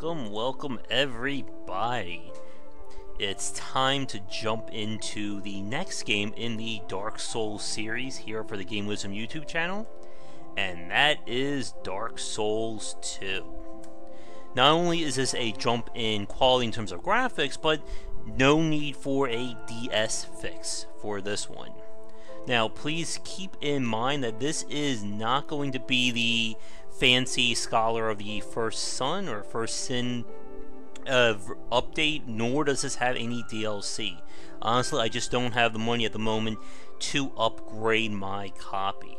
Welcome everybody. It's time to jump into the next game in the Dark Souls series here for the Game Wisdom YouTube channel, and that is Dark Souls 2. Not only is this a jump in quality in terms of graphics, but no need for a DS fix for this one. Now, please keep in mind that this is not going to be the fancy Scholar of the First Son or First Sin update, nor does this have any DLC. Honestly, I just don't have the money at the moment to upgrade my copy.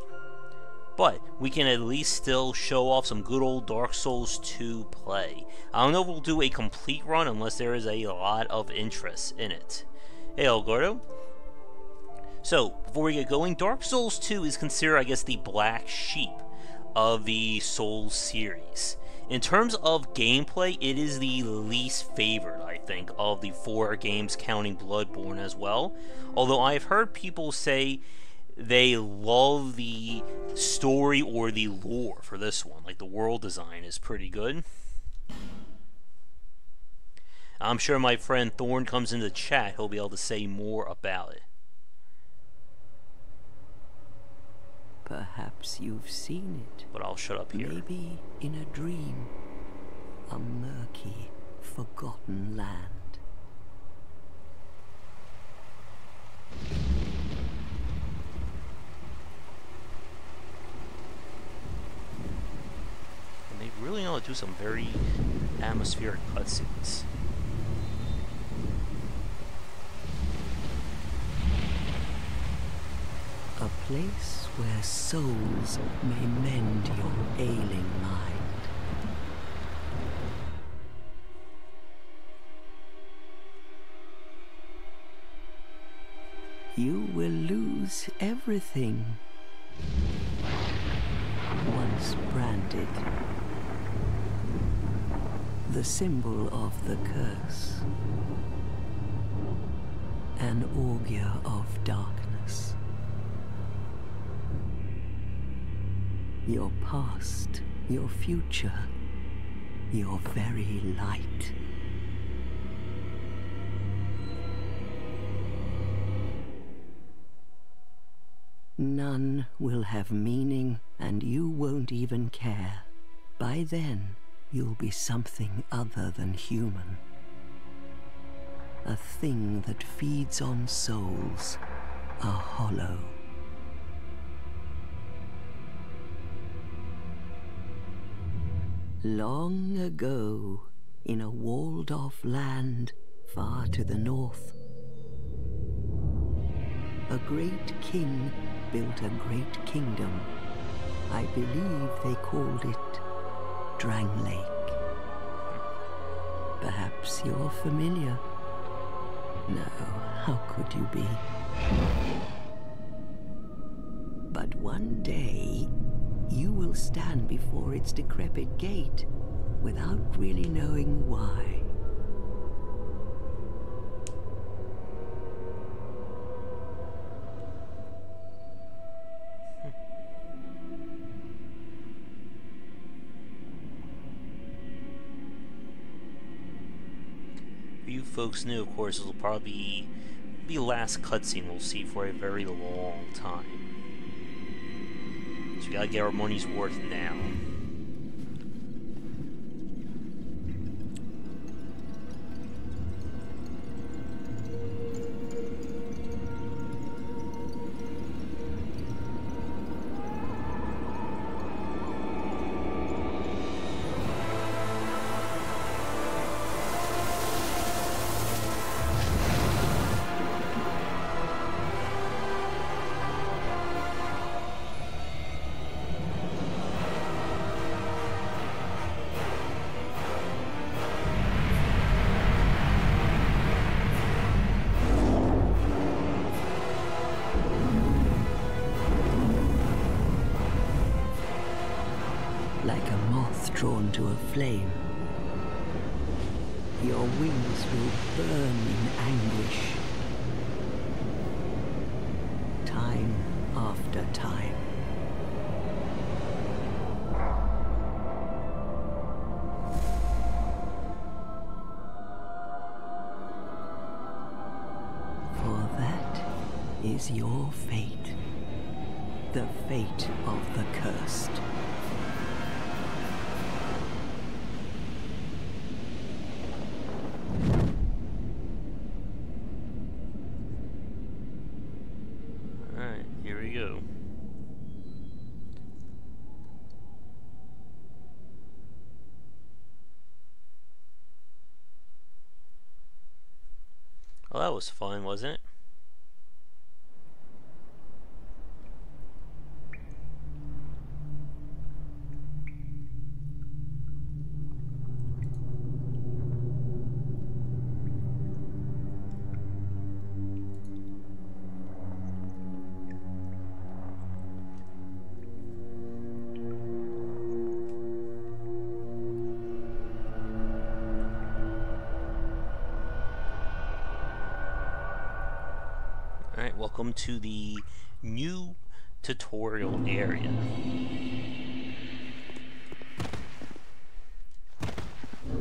But we can at least still show off some good old Dark Souls 2 play. I don't know if we'll do a complete run unless there is a lot of interest in it. Hey, El Gordo. So, before we get going, Dark Souls 2 is considered, I guess, the black sheep of the Souls series. In terms of gameplay, it is the least favorite, I think, of the 4 games, counting Bloodborne as well. Although I've heard people say they love the story or the lore for this one. Like, the world design is pretty good. I'm sure my friend Thorn comes into the chat, he'll be able to say more about it. Perhaps you've seen it. But I'll shut up here. Maybe in a dream. A murky, forgotten land. And they really know how to do some very atmospheric cutscenes. A place where souls may mend your ailing mind. You will lose everything. Once branded. The symbol of the curse. An augur of darkness. Your past, your future, your very light. None will have meaning, and you won't even care. By then, you'll be something other than human. A thing that feeds on souls, a hollow. Long ago, in a walled-off land far to the north, a great king built a great kingdom. I believe they called it Drang Lake. Perhaps you're familiar. No, how could you be? But one day, you will stand before its decrepit gate without really knowing why. For you folks new, of course, this will probably be the last cutscene we'll see for a very long time. So we gotta get our money's worth now. Like a moth drawn to a flame. Your wings will burn in anguish. Time after time. is your fate. The fate of the cursed. Alright, here we go. Well, that was fun, wasn't it? Alright, welcome to the new tutorial area. Alright,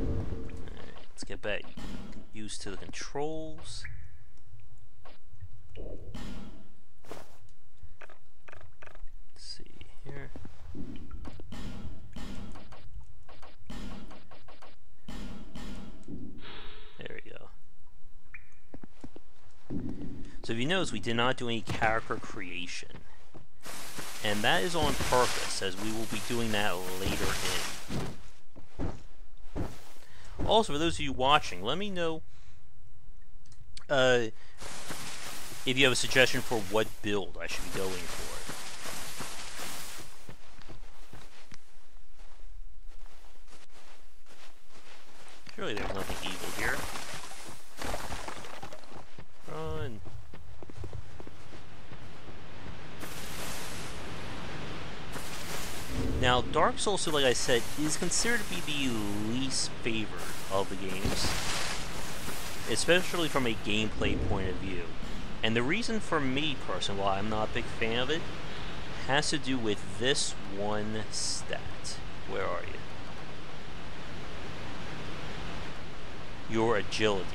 let's get back used to the controls. Let's see here. There we go. So if you notice, we did not do any character creation. And that is on purpose, as we will be doing that later in. Also, for those of you watching, let me know if you have a suggestion for what build I should be going for. Surely there's nothing evil here. Run. Now, Dark Souls 2, like I said, is considered to be the least favored of the games, especially from a gameplay point of view. And the reason for me, personally, why I'm not a big fan of it, has to do with this one stat. Where are you? Your agility.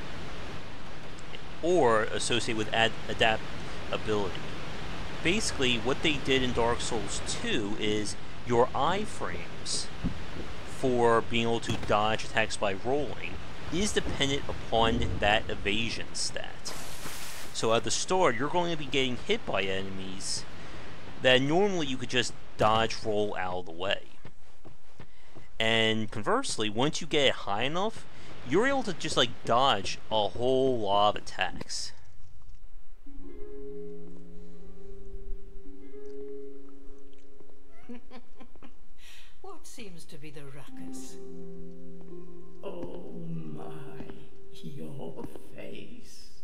Or associated with adaptability. Basically, what they did in Dark Souls 2 is your iframes for being able to dodge attacks by rolling is dependent upon that evasion stat. So at the start, you're going to be getting hit by enemies that normally you could just dodge roll out of the way. And conversely, once you get it high enough, you're able to just like dodge a whole lot of attacks. What seems to be the ruckus? Oh my, your face.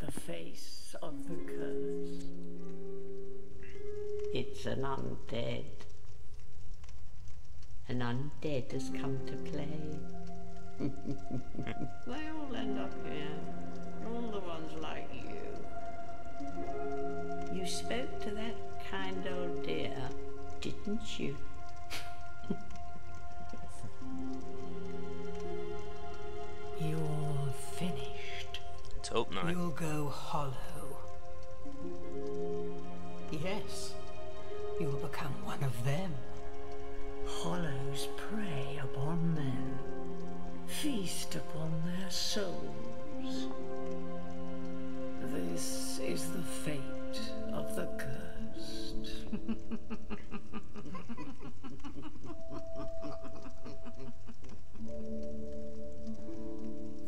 The face of the curse. It's an undead. An undead has come to play. They all end up here. All the ones like you. You spoke to that kind old dear, didn't you? You're finished. Let's hope not. You'll go hollow. Yes, you'll become one of them. Hollows prey upon men, feast upon their souls. This is the fate of the cursed.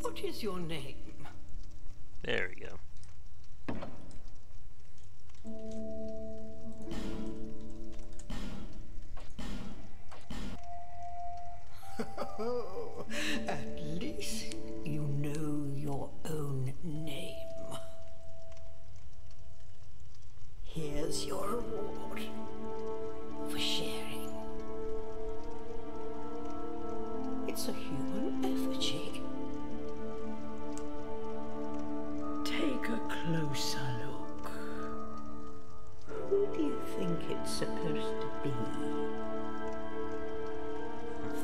What is your name? There we go. At least you know your own name. Here's your reward for sharing. It's a human effigy. Take a closer look. Who do you think it's supposed to be?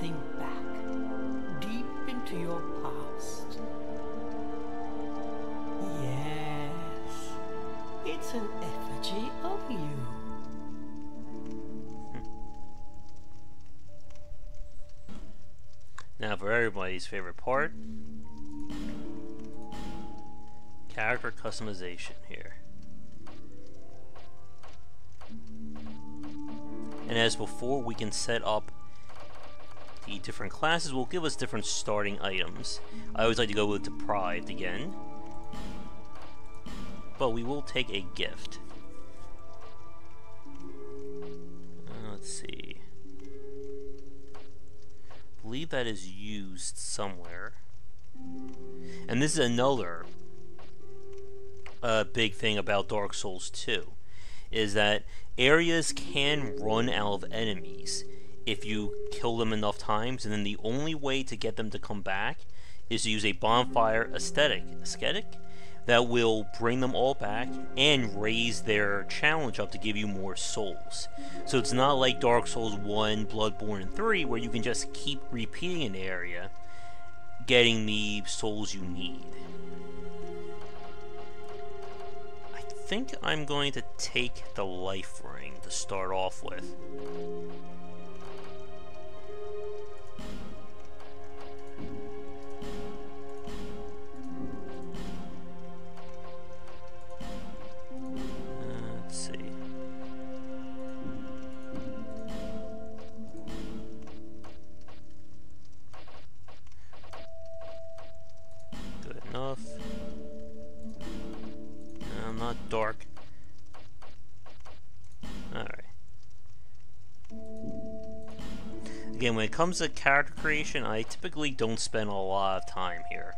Think back, deep into your past. Yes, it's It's an effigy of you. Now for everybody's favorite part. Character customization here. And as before, we can set up the different classes. Will give us different starting items. I always like to go with Deprived again. But we will take a gift. Let's see. I believe that is used somewhere. And this is another big thing about Dark Souls 2. Is that areas can run out of enemies if you kill them enough times, and then the only way to get them to come back is to use a bonfire aesthetic that will bring them all back and raise their challenge up to give you more souls. So it's not like Dark Souls 1, Bloodborne, and 3 where you can just keep repeating an area, getting the souls you need. I think I'm going to take the life ring to start off with. Let's see. Good enough. No, not dark. Alright. Again, when it comes to character creation, I typically don't spend a lot of time here.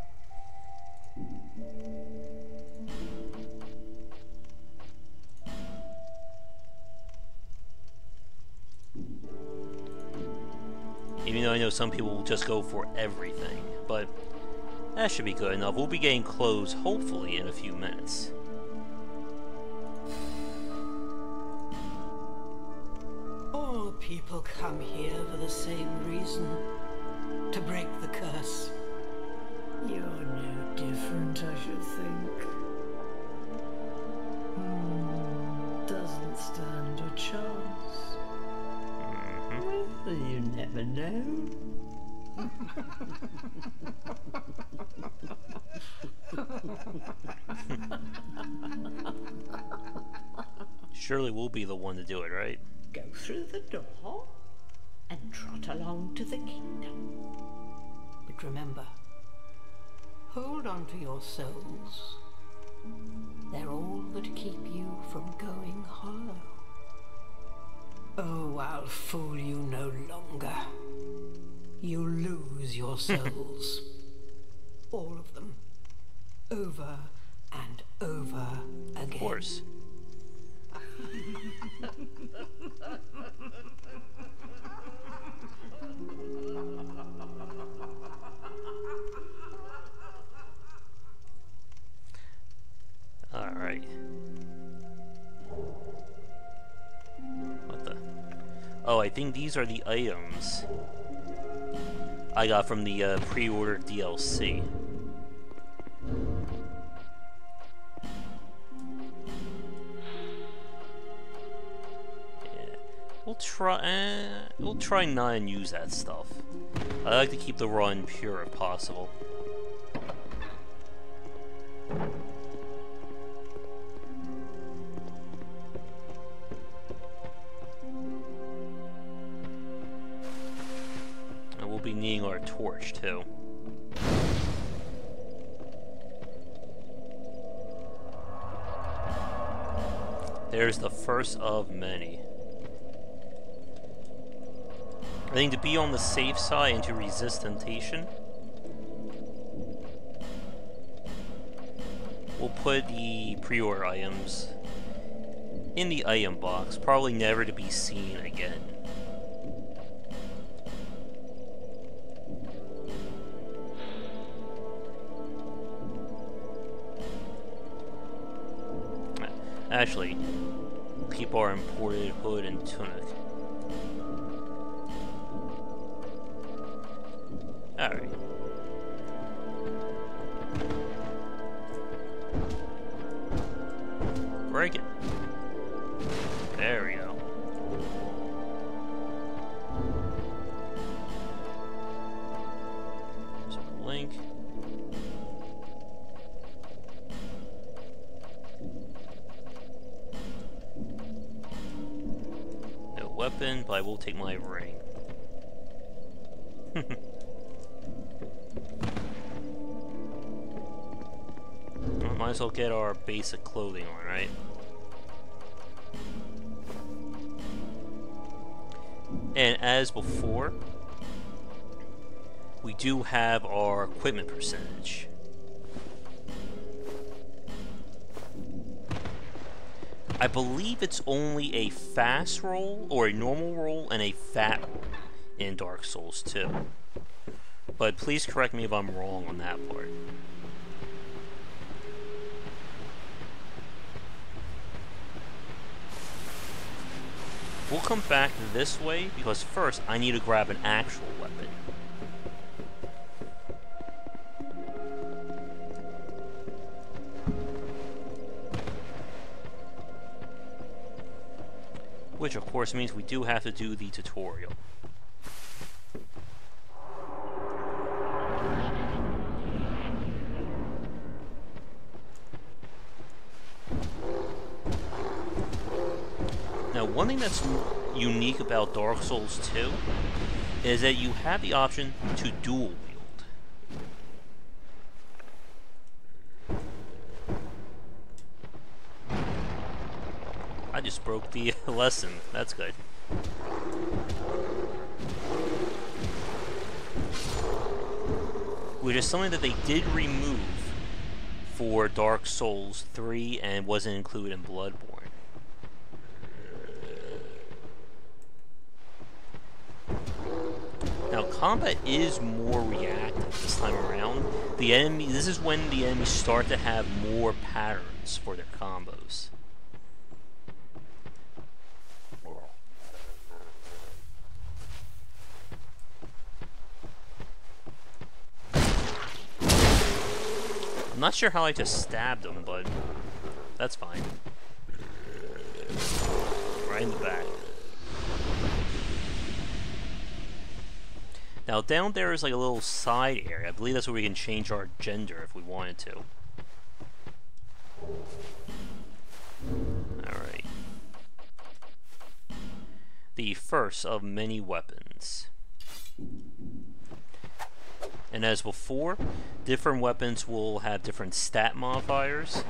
Even though I know some people will just go for everything, but that should be good enough. We'll be getting clothes, hopefully, in a few minutes. All people come here for the same reason. To break the curse. You're no different, I should think. Doesn't stand a chance. Well, you never know. Surely we'll be the one to do it, right? Go through the door and trot along to the kingdom. But remember, hold on to your souls. They're all that keep you from going hollow. Oh, I'll fool you no longer. You lose your souls. All of them. Over and over again. Of course. Alright. What the? Oh, I think these are the items I got from the pre-order DLC. We'll try not and use that stuff. I like to keep the run pure if possible. And we'll be needing our torch too. There's the first of many. I think to be on the safe side and to resist temptation, we'll put the pre-order items in the item box, probably never to be seen again. Actually, we'll keep our imported hood and tunic. Alright. break it. There we go. There's our link. No weapon, but I will take my ring. Well, might as well get our basic clothing on, right? And as before, we do have our equipment percentage. I believe it's only a fast roll, or a normal roll, and a fat roll in Dark Souls 2. But please correct me if I'm wrong on that part. We'll come back this way, because first I need to grab an actual weapon. Which of course means we do have to do the tutorial. Now, one thing that's unique about Dark Souls 2 is that you have the option to dual wield. I just broke the lesson. That's good. Which is something that they did remove for Dark Souls 3 and wasn't included in Bloodborne. Now, combat is more reactive this time around. This is when the enemies start to have more patterns for their combos. I'm not sure how I just stabbed him, but that's fine. Right in the back. Now down there is like a little side area. I believe that's where we can change our gender if we wanted to. Alright. The first of many weapons. And as before, different weapons will have different stat modifiers.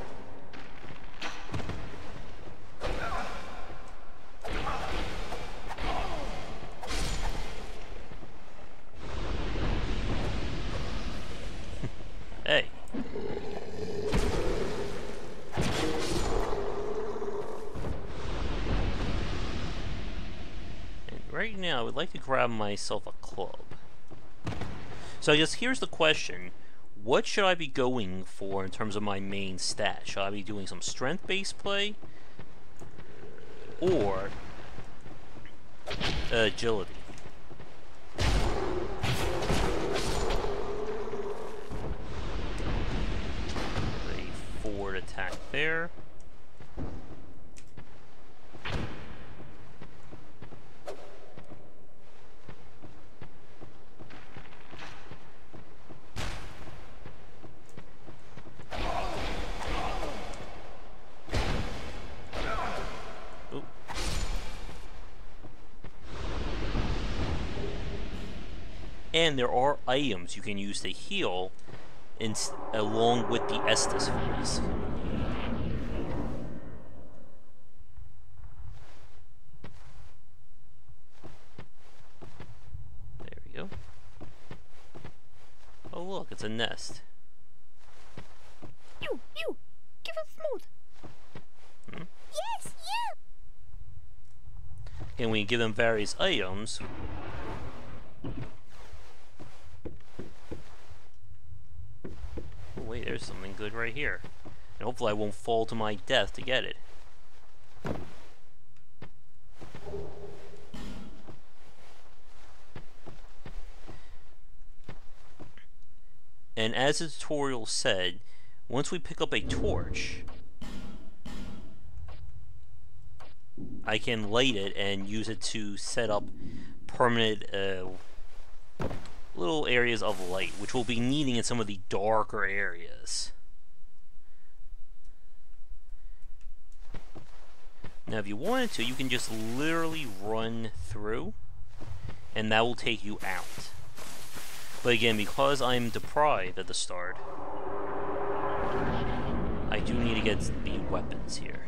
Hey. And right now, I would like to grab myself a club. So I guess here's the question. What should I be going for in terms of my main stat? Should I be doing some strength-based play? Or agility? A forward attack there. And there are items you can use to heal along with the Estus phase. There we go. Oh look, it's a nest. You! Give us smooth! Hmm? Yes, you! And when you give them various items, wait, there's something good right here. And hopefully I won't fall to my death to get it. And as the tutorial said, once we pick up a torch, I can light it and use it to set up permanent little areas of light, which we'll be needing in some of the darker areas. Now if you wanted to, you can just literally run through, and that will take you out. But again, because I'm deprived at the start, I do need to get the weapons here.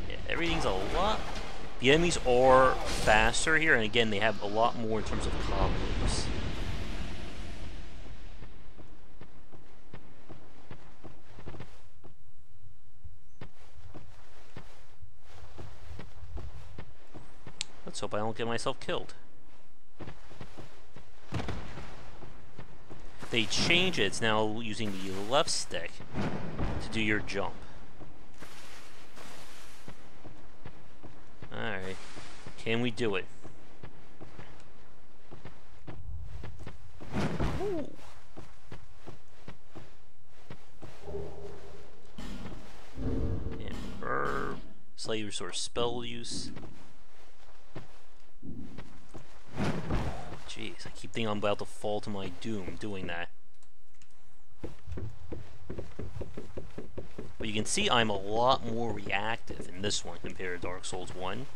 Yeah, everything's a lot. The enemies are faster here, and again, they have a lot more in terms of combos. Let's hope I don't get myself killed. They change it. It's now using the left stick to do your jump. Alright. Can we do it? Ooh. And herb. Slightly restore spell use. Jeez, I keep thinking I'm about to fall to my doom doing that. But you can see I'm a lot more reactive in this one compared to Dark Souls 1.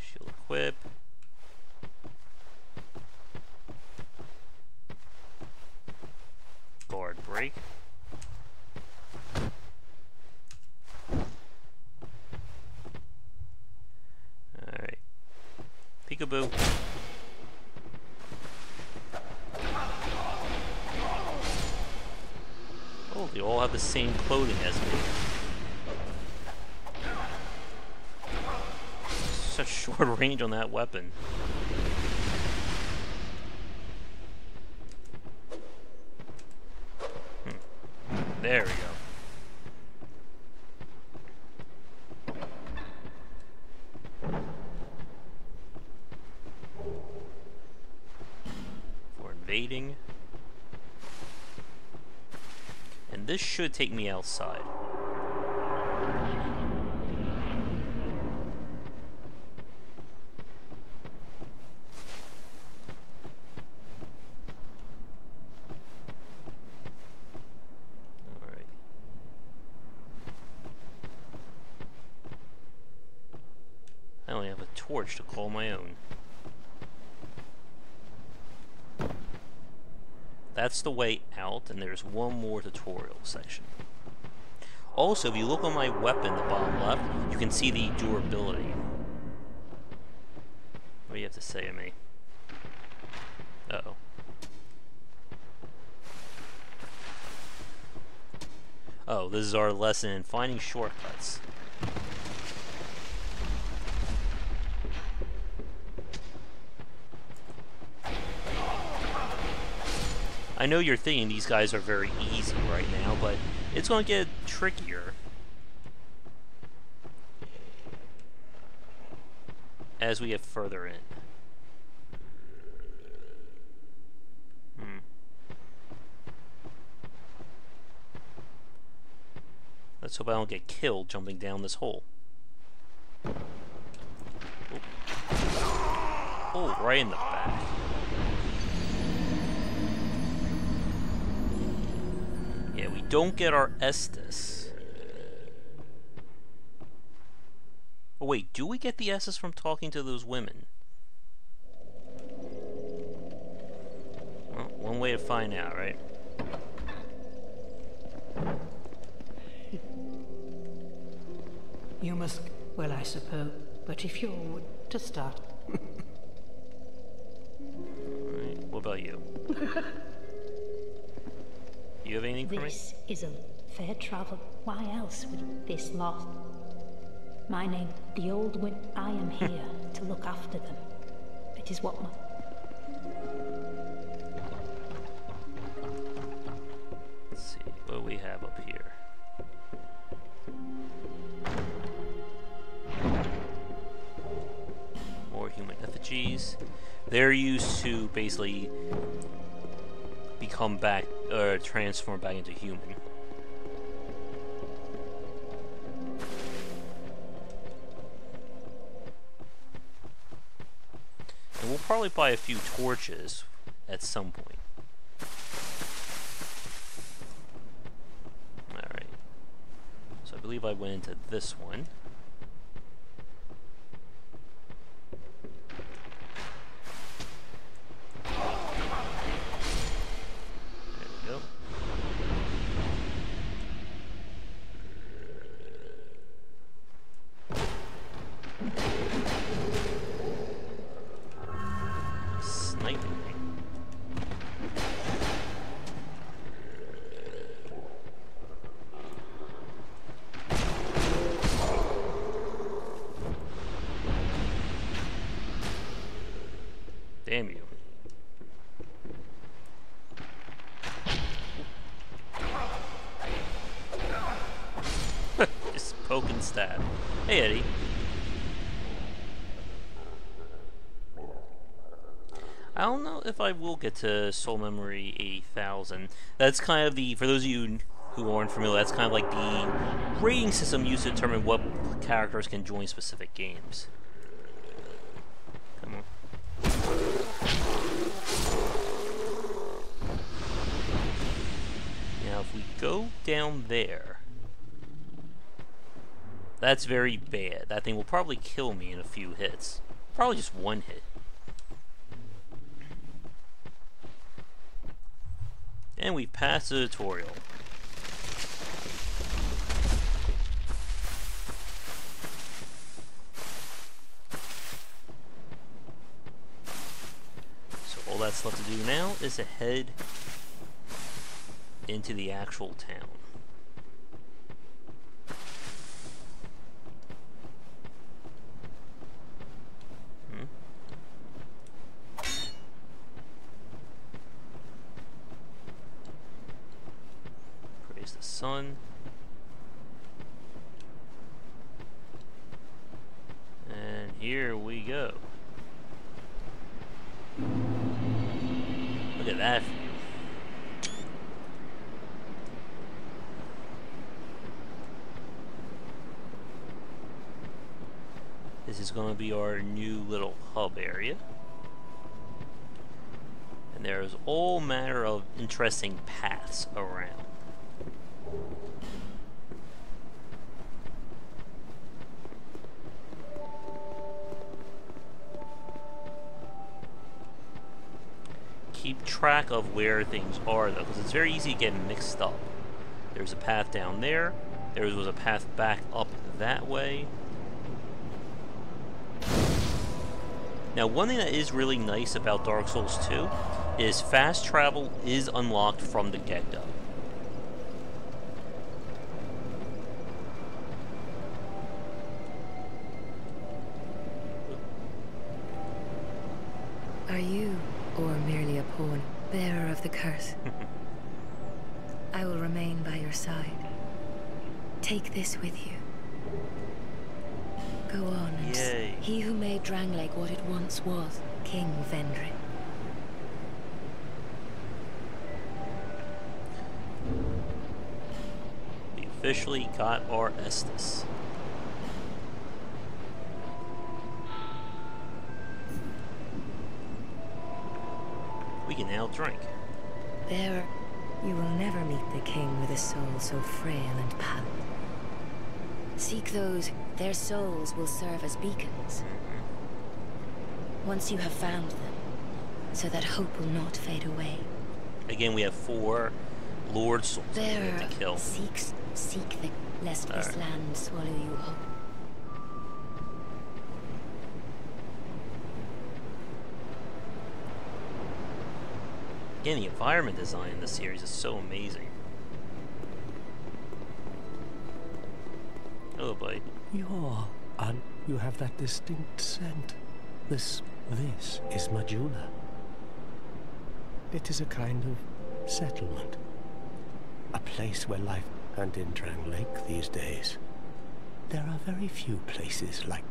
Shield equip. Guard break. Alright. Peekaboo. Oh, they all have the same clothing as me. Such short range on that weapon. There we go. For invading. And this should take me outside. Alright. I only have a torch to call my own. That's the way out, and there's one more tutorial section. Also, if you look on my weapon, the bottom left, you can see the durability. What do you have to say to me? Uh-oh. Oh, this is our lesson in finding shortcuts. I know you're thinking these guys are very easy right now, but it's going to get trickier as we get further in. Let's hope I don't get killed jumping down this hole. Oh, right in the back. Yeah, we don't get our Estus. Oh wait, do we get the Estus from talking to those women? Well, one way to find out, right? You must, well, I suppose, but if you would to start. Alright, what about you? You have anything for me? This isn't fair travel. Why else would this lost? My name, the old win. I am here to look after them. It is what my... Let's see, what do we have up here? They're used to basically become back, or transform back into human. And we'll probably buy a few torches at some point. Alright. So I believe I went into this one. Damn you. Just poke and stab. Hey, Eddie. I don't know if I will get to Soul Memory 8000. That's kind of the, for those of you who aren't familiar, that's kind of like the rating system used to determine what characters can join specific games. Come on. Now, if we go down there, that's very bad. That thing will probably kill me in a few hits. Probably just one hit. And we've passed the tutorial. So all that's left to do now is to head into the actual town. Praise the sun. And here we go. Look at that view. This is going to be our new little hub area. And there's all manner of interesting paths around. Keep track of where things are though, because it's very easy to get mixed up. There's a path down there. There was a path back up that way. Now, one thing that is really nice about Dark Souls 2 is fast travel is unlocked from the get-go. Are you, or merely a pawn, bearer of the curse? I will remain by your side. Take this with you. Go on and Yay. He who made Drangleic what it once was, King Vendrick. We officially got our Estus. We can now drink. Bearer, you will never meet the king with a soul so frail and pallid. Seek those, their souls will serve as beacons. Once you have found them, so that hope will not fade away. Again, we have 4 Lord Souls that we Bearer, have to kill. seek the, lest this land swallow you whole. Again, the environment design in this series is so amazing. Hello, buddy. You have that distinct scent. This is Majula. It is a kind of settlement. A place where life, and in Drangleic these days, there are very few places like...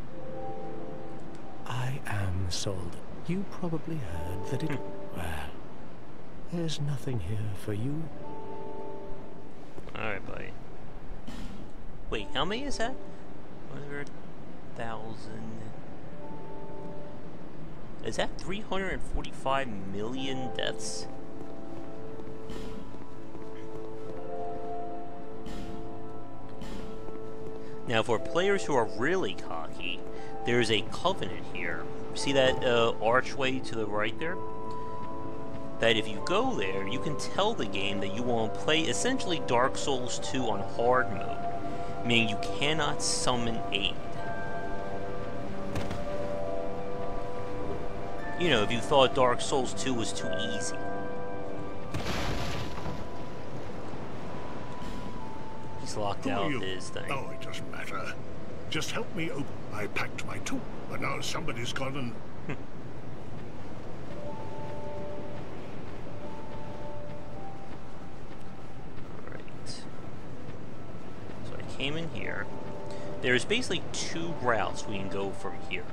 I am sold You probably heard that it... Well, there's nothing here for you. Alright, buddy. Wait, how many is that? 100,000... Is that 345 million deaths? Now, for players who are really cocky, there's a covenant here. See that archway to the right there? That if you go there, you can tell the game that you want to play essentially Dark Souls 2 on hard mode, meaning you cannot summon aid. You know, if you thought Dark Souls 2 was too easy. He's locked out of his thing. Oh, it doesn't matter. Just help me open. I packed my tool, but now somebody's gone and... Came in here. There's basically two routes we can go from here.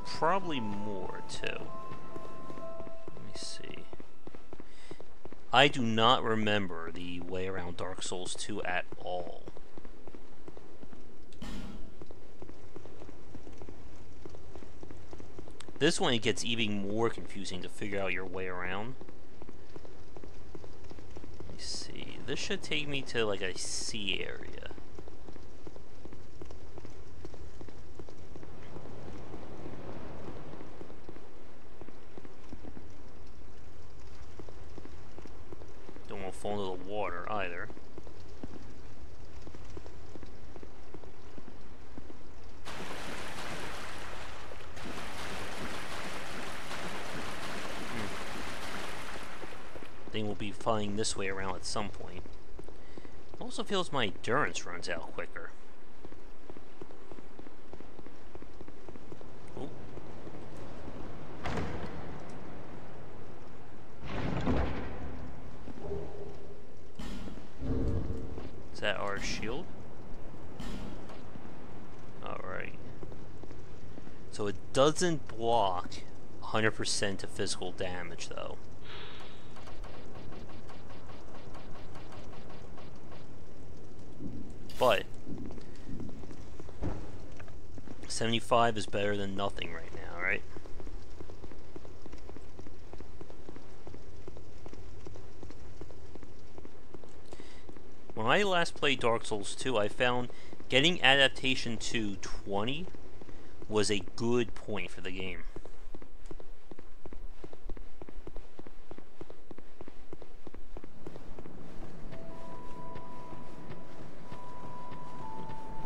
Probably more too. Let me see. I do not remember the way around Dark Souls 2 at all. This one, it gets even more confusing to figure out your way around. Let me see. This should take me to like a sea area. Don't want to fall into the water either. We'll be flying this way around at some point. It also feels my endurance runs out quicker. Ooh. Is that our shield? Alright. So it doesn't block 100% of physical damage though. But 75 is better than nothing right now, right? When I last played Dark Souls 2, I found getting adaptation to 20 was a good point for the game.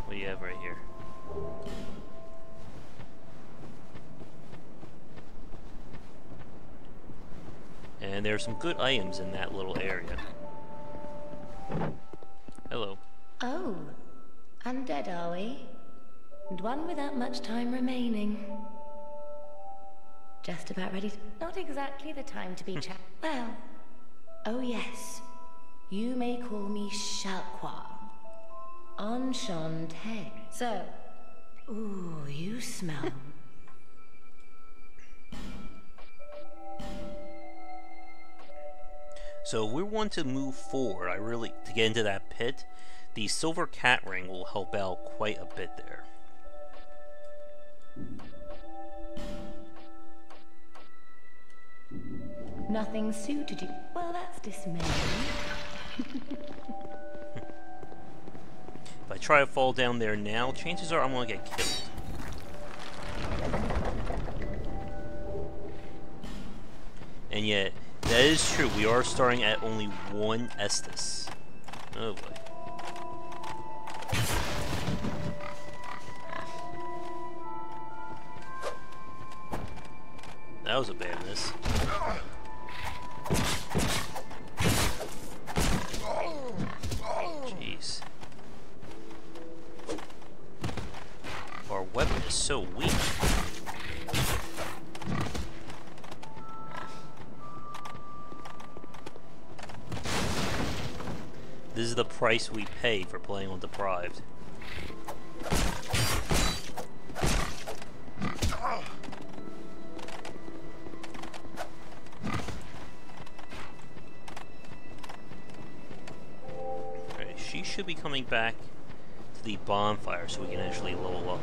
What do you have right here? And there's some good items in that little area. Hello. Oh, undead are we? And one without much time remaining. Just about ready to... Not exactly the time to be Well, oh yes. You may call me Shalqua. Enchanté. So, ooh, you smell... So we want to move forward. To get into that pit, the silver cat ring will help out quite a bit there. Nothing suited you. Well, that's dismaying. If I try to fall down there now, chances are I'm going to get killed. And yet, that is true. We are starting at only one Estus. Oh boy. That was a bad miss. Jeez. Our weapon is so weak. This is the price we pay for playing on Deprived. should be coming back to the bonfire so we can actually level up.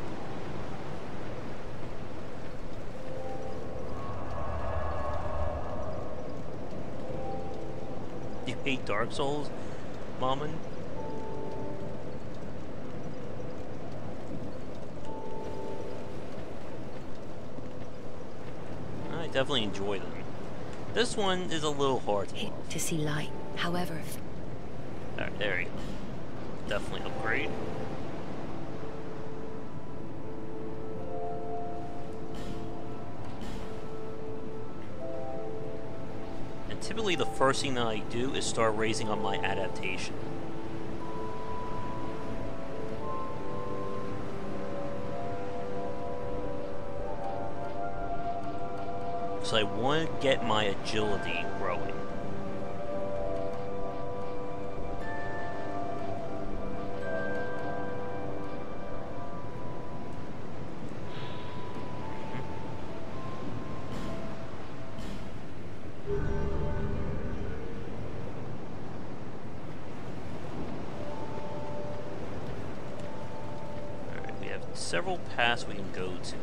You hate Dark Souls, Mammon? I definitely enjoy them. This one is a little hard to see light, however. Alright, there you go. Definitely upgrade. And typically the first thing that I do is start raising up my adaptation. So I want to get my agility growing. Alright, we have several paths we can go to.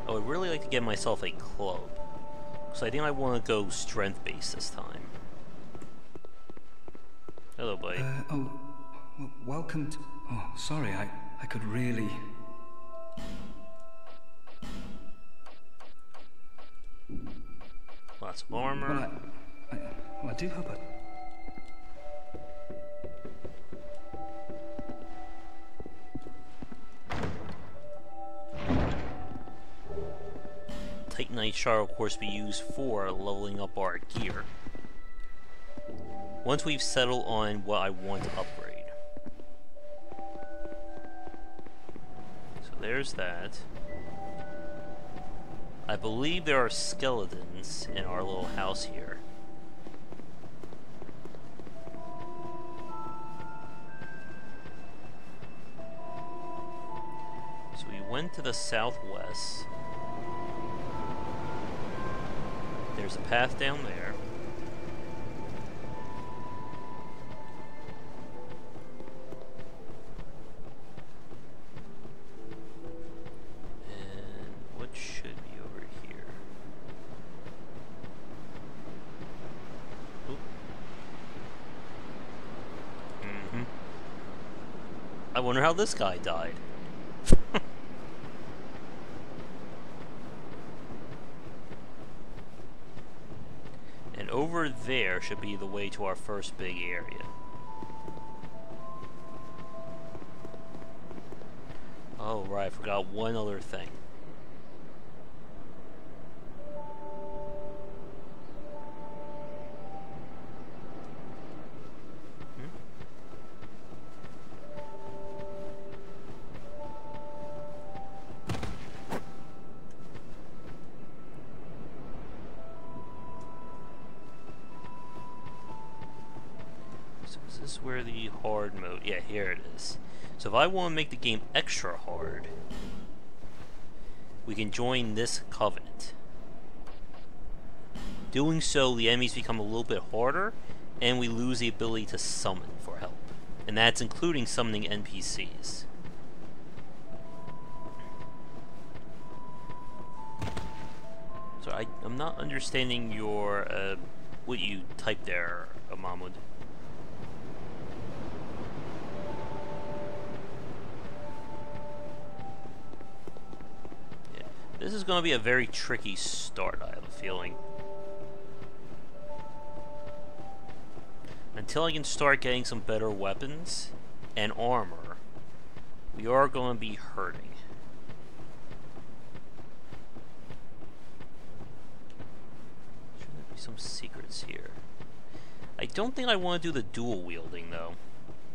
I would really like to get myself a club, so I think I want to go strength-based this time. Hello, buddy. Welcome to... Oh, sorry, I could really... Lots of armor. Well, I do hope I... Titanite shard will of course be used for leveling up our gear. Once we've settled on what I want to upgrade. So there's that. I believe there are skeletons in our little house here. So we went to the southwest. There's a path down there. And what should be over here? Oop. I wonder how this guy died. Over there should be the way to our first big area. Oh, right, I forgot one other thing. Is this where the hard mode? Yeah, here it is. So if I want to make the game extra hard, we can join this covenant. Doing so, the enemies become a little bit harder, and we lose the ability to summon for help. And that's including summoning NPCs. So I'm not understanding your, what you typed there, Mahmoud. This is going to be a very tricky start, I have a feeling. Until I can start getting some better weapons and armor, we are going to be hurting. Shouldn't there be some secrets here? I don't think I want to do the dual wielding, though.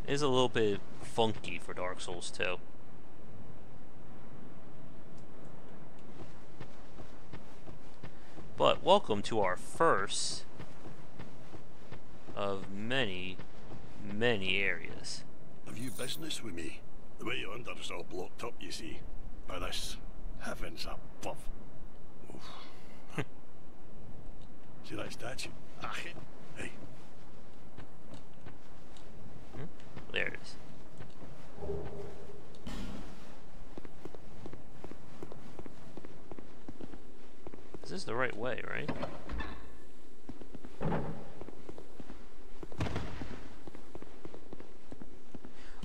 It is a little bit funky for Dark Souls 2. But welcome to our first of many, many areas. Have you business with me? The way yonder is all blocked up, you see, by this heavens above. See that statue? Ah, hey. There it is. This is the right way, right?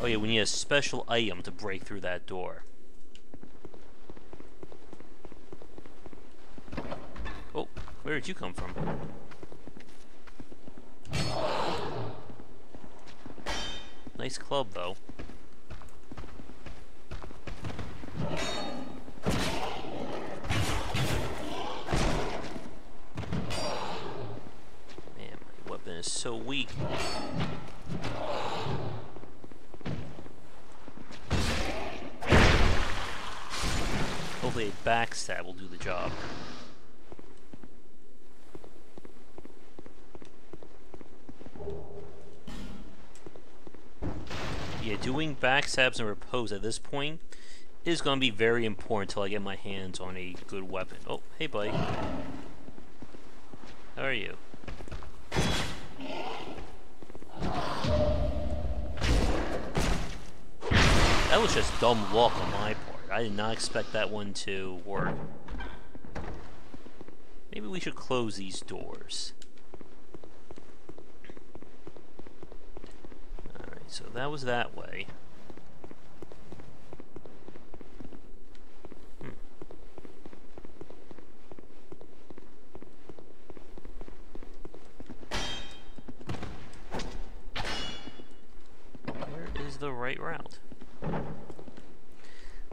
Oh yeah, we need a special item to break through that door. Oh, where did you come from? Nice club, though. Man, my weapon is so weak. Hopefully a backstab will do the job. Yeah, doing backstabs and repose at this point is going to be very important until I get my hands on a good weapon. Oh, hey buddy. How are you? That was just dumb luck on my part. I did not expect that one to work. Maybe we should close these doors. Alright, so that was that way. Where is the right route?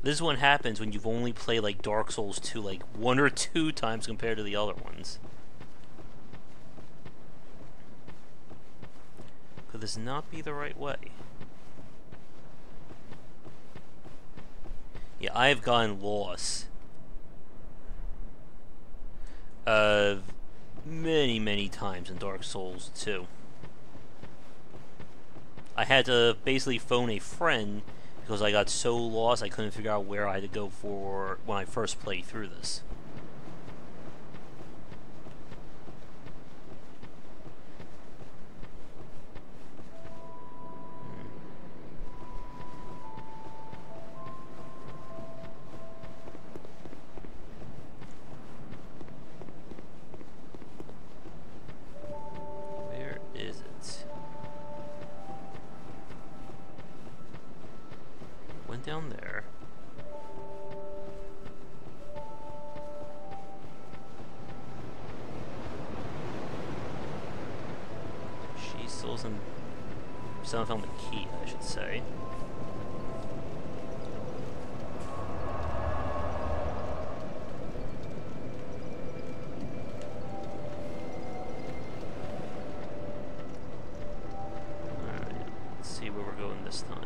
This one happens when you've only played like Dark Souls 2 like 1 or 2 times compared to the other ones. Could this not be the right way? Yeah, I have gotten lost. Many times in Dark Souls 2. I had to basically phone a friend because I got so lost I couldn't figure out where I had to go for when I first played through this. Where is it? Went down there. She still hasn't found the key, I should say. Alright, let's see where we're going this time.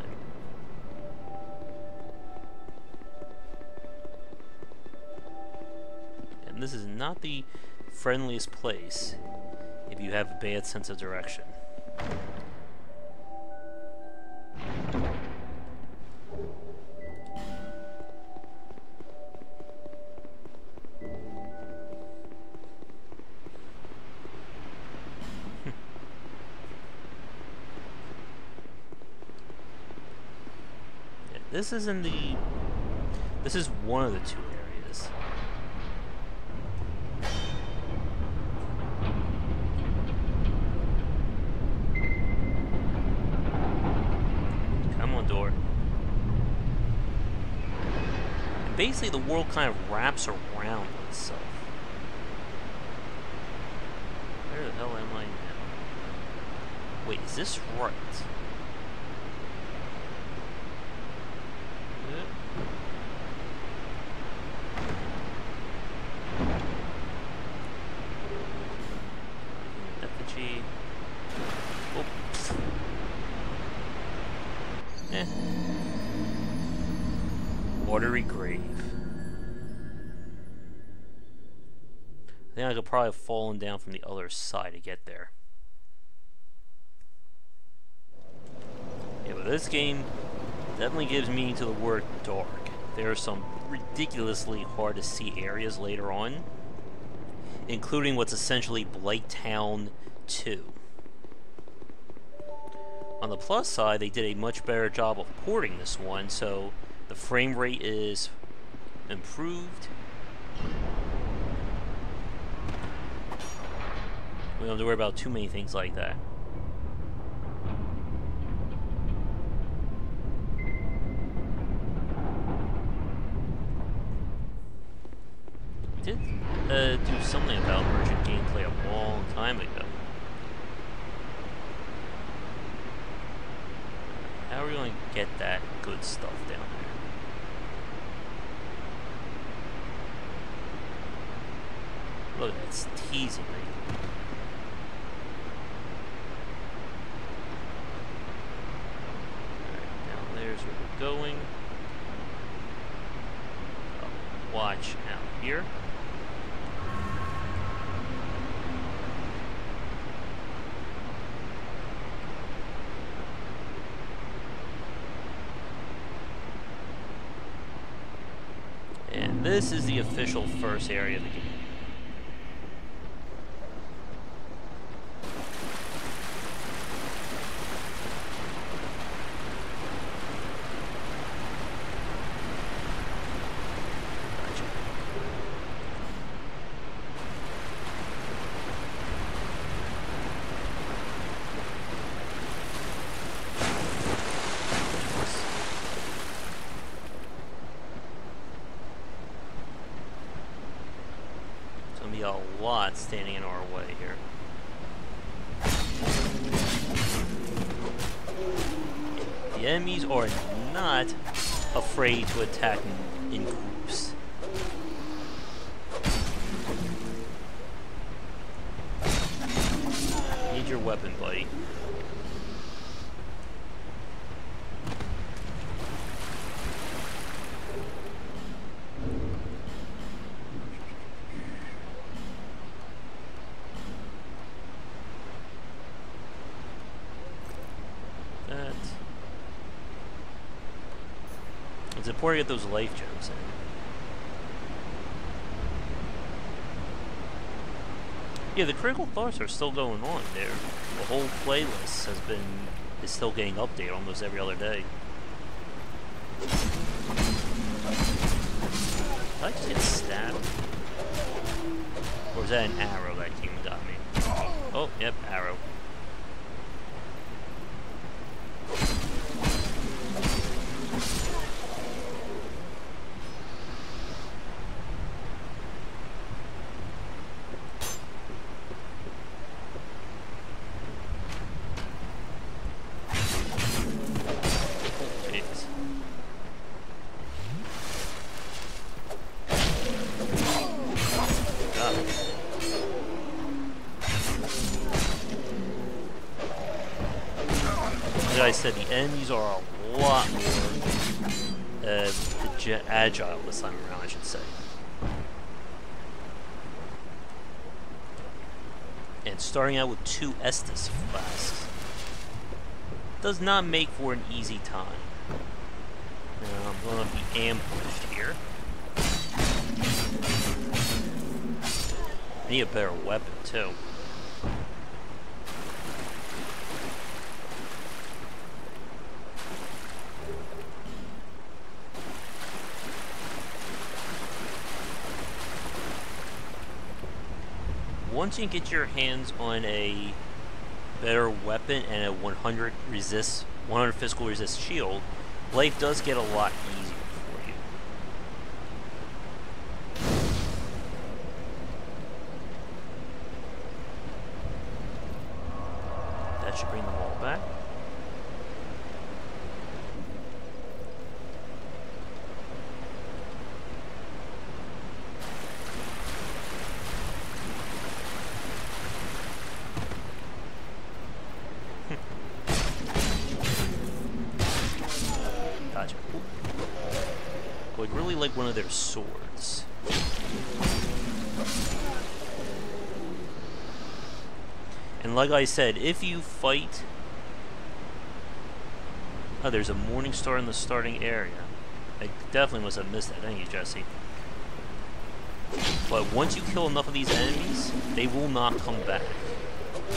And this is not the friendliest place if you have a bad sense of direction. Yeah, this isn't the... This is one of the 2 areas. Come on, door. And basically, the world kind of wraps around itself. Where the hell am I now? Wait, is this right? Effigy. Oh. Watery grave. I think I could probably have fallen down from the other side to get there. Yeah, but this game definitely gives meaning to the word dark. There are some ridiculously hard to see areas later on, including what's essentially Blight Town 2. On the plus side, they did a much better job of porting this one, so the frame rate is improved. We don't have to worry about too many things like that. Did do something about merchant gameplay a long time ago. How are we going to get that good stuff down there? Look, it's teasing me. Alright, down there's where we're going. Watch out here. And this is the official first area of the game. A lot standing in our way here. The enemies are not afraid to attack in groups. Need your weapon, buddy. It's important to get those life gems in. Yeah, the critical thoughts are still going on there. The whole playlist is still getting updated almost every other day. Did I just get stabbed? Or is that an arrow that came and got me? Oh, yep, arrow. Like I said, the enemies are a lot more agile this time around, I should say. And starting out with 2 Estus flasks does not make for an easy time. Now I'm going to be ambushed here. I need a better weapon too. Once you get your hands on a better weapon and a 100 physical resist shield, life does get a lot easier for you. That should bring them all back. Would really like one of their swords. And like I said, if you fight... Oh, there's a morning star in the starting area. I definitely must have missed that. Thank you, Jesse. But once you kill enough of these enemies, they will not come back.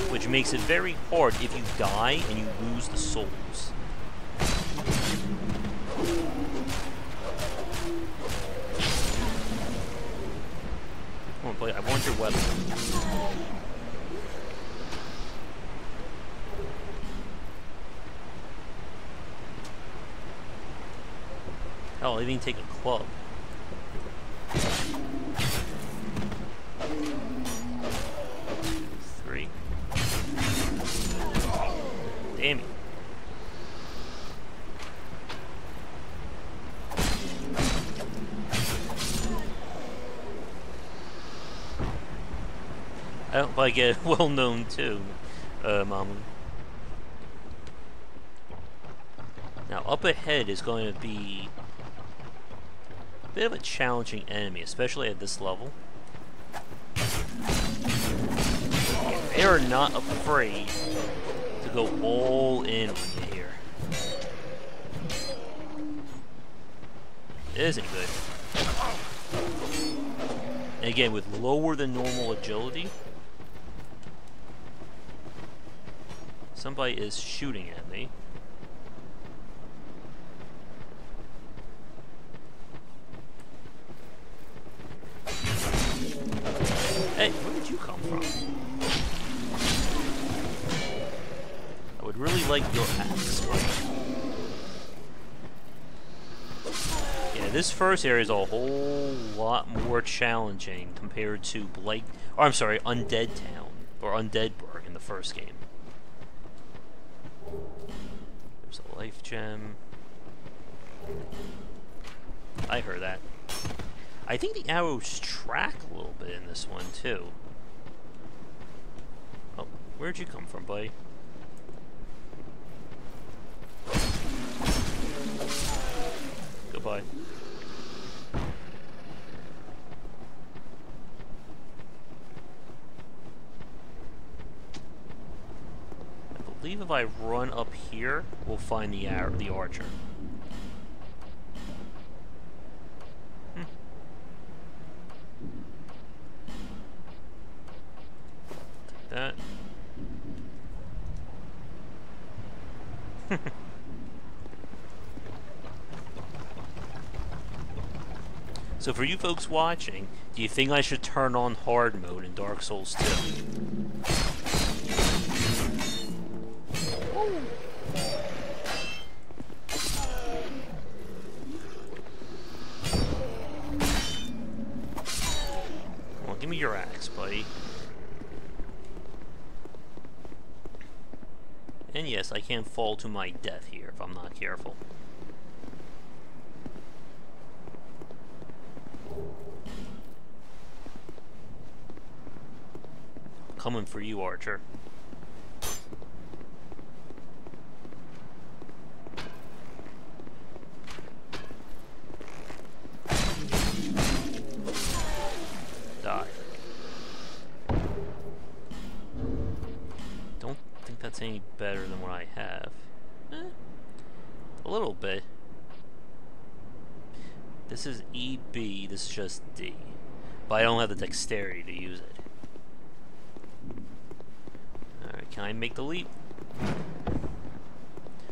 which makes it very hard if you die and you lose the souls. Come on, play. I want your weapon. Hell, I didn't even take a club. Three. Damn it. I don't like it. Well known too, Mamu. Now up ahead is going to be a bit of a challenging enemy, especially at this level. They are not afraid to go all in on you here. It isn't good. And again, with lower than normal agility, somebody is shooting at me. Hey, where did you come from? I would really like your axe. Yeah, this first area is a whole lot more challenging compared to Undead Town, or Undeadburg in the first game. There's a life gem. I heard that. I think the arrows track a little bit in this one, too. Oh, where'd you come from, buddy? Goodbye. I believe if I run up here, we'll find the archer. That. So for you folks watching, do you think I should turn on hard mode in Dark Souls 2? Well, give me your axe, buddy. And yes, I can fall to my death here if I'm not careful. Coming for you, Archer. Die. Don't think that's any better than what I have. A little bit. This is EB, this is just D. But I don't have the dexterity to use it. Alright, can I make the leap?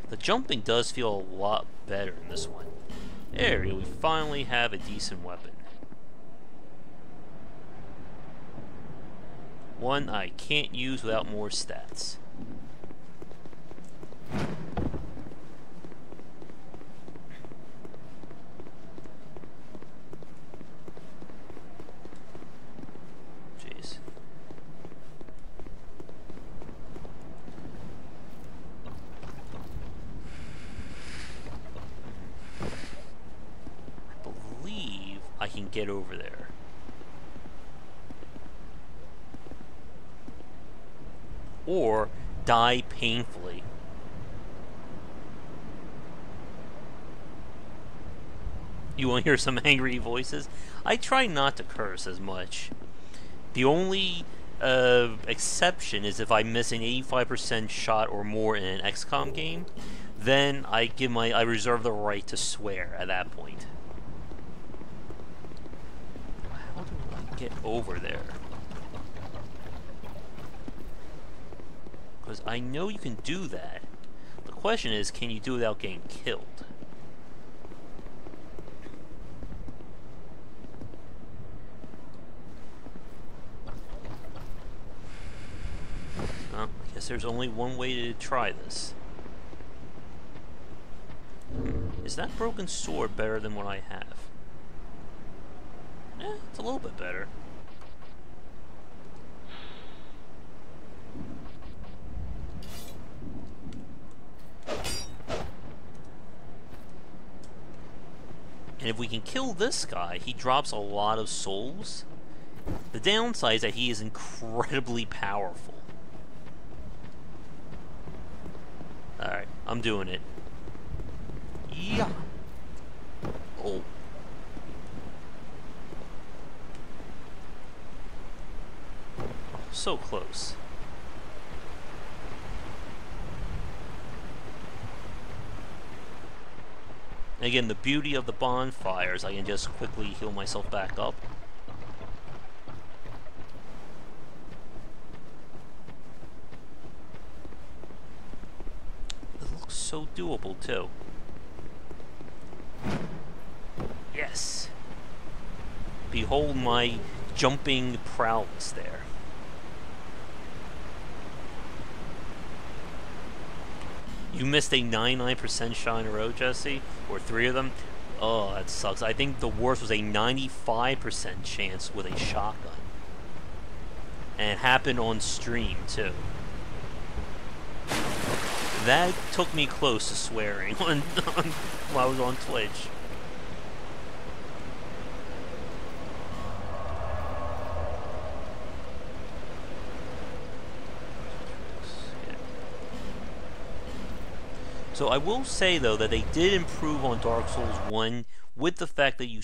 The jumping does feel a lot better in this one. There we go, we finally have a decent weapon. One I can't use without more stats. Jeez. I believe I can get over there. Or die painfully. You want to hear some angry voices? I try not to curse as much. The only exception is if I miss an 85% shot or more in an XCOM game, then I reserve the right to swear at that point. How do I get over there? Because I know you can do that. The question is, can you do it without getting killed? Well, I guess there's only one way to try this. Is that broken sword better than what I have? Eh, it's a little bit better. And if we can kill this guy, he drops a lot of souls. The downside is that he is incredibly powerful. Alright, I'm doing it. Yeah. Oh. So close. Again, the beauty of the bonfires, I can just quickly heal myself back up. It looks so doable, too. Yes! Behold my jumping prowess there. You missed a 99% shot in a row, Jesse? Or 3 of them? Oh, that sucks. I think the worst was a 95% chance with a shotgun. And it happened on stream, too. That took me close to swearing while I was on Twitch. So I will say, though, that they did improve on Dark Souls 1 with the fact that you